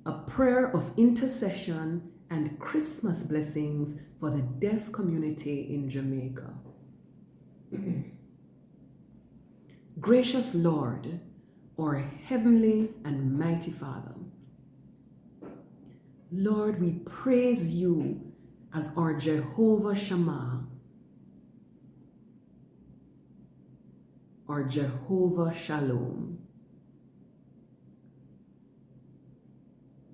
a prayer of intercession and Christmas blessings for the deaf community in Jamaica. Gracious Lord, our heavenly and mighty Father, Lord, we praise you as our Jehovah Shammah, our Jehovah Shalome.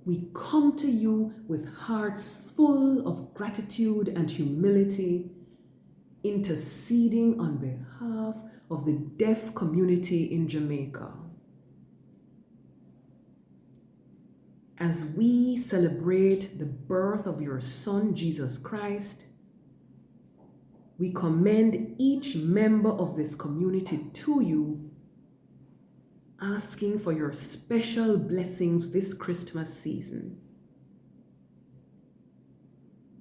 We come to you with hearts full of gratitude and humility, interceding on behalf of the deaf community in Jamaica. As we celebrate the birth of your Son, Jesus Christ, we commend each member of this community to you, asking for your special blessings this Christmas season.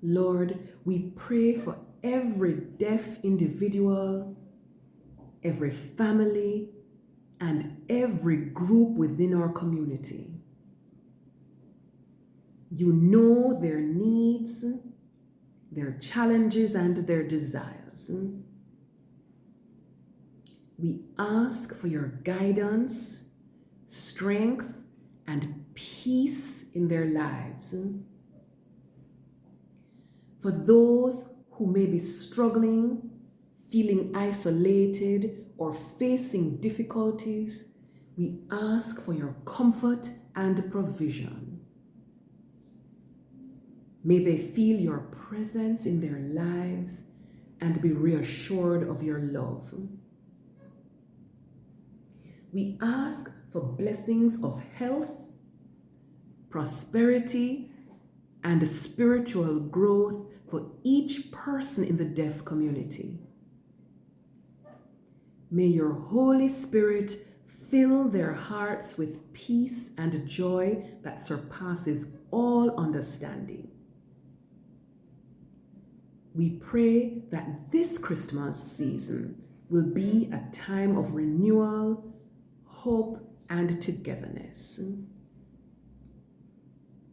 Lord, we pray for every deaf individual, every family, and every group within our community. You know their needs, their challenges, and their desires. We ask for your guidance, strength, and peace in their lives. For those who may be struggling, feeling isolated, or facing difficulties, we ask for your comfort and provision. May they feel your presence in their lives and be reassured of your love. We ask for blessings of health, prosperity, and spiritual growth for each person in the deaf community. May your Holy Spirit fill their hearts with peace and joy that surpasses all understanding. We pray that this Christmas season will be a time of renewal, hope, and togetherness.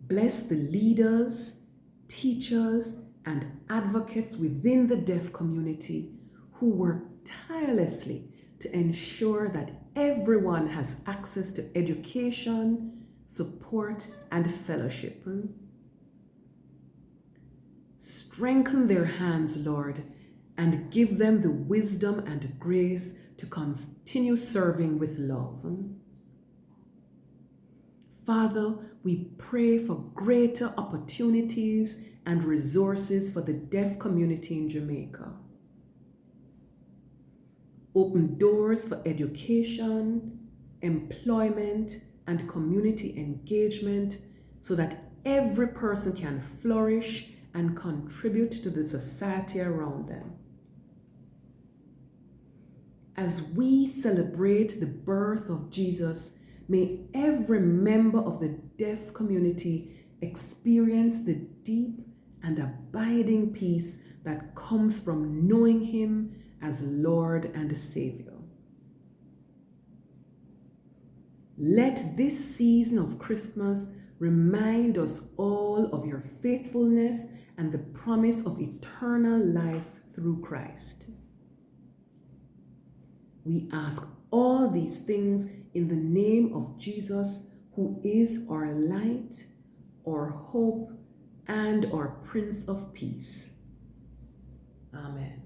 Bless the leaders, teachers, and advocates within the deaf community who work tirelessly to ensure that everyone has access to education, support, and fellowship. Strengthen their hands, Lord, and give them the wisdom and grace to continue serving with love. Father, we pray for greater opportunities and resources for the deaf community in Jamaica. Open doors for education, employment, and community engagement so that every person can flourish and contribute to the society around them. As we celebrate the birth of Jesus, may every member of the deaf community experience the deep and abiding peace that comes from knowing Him as Lord and Savior. Let this season of Christmas remind us all of your faithfulness and the promise of eternal life through Christ. We ask all these things in the name of Jesus, who is our light, our hope, and our Prince of Peace. Amen.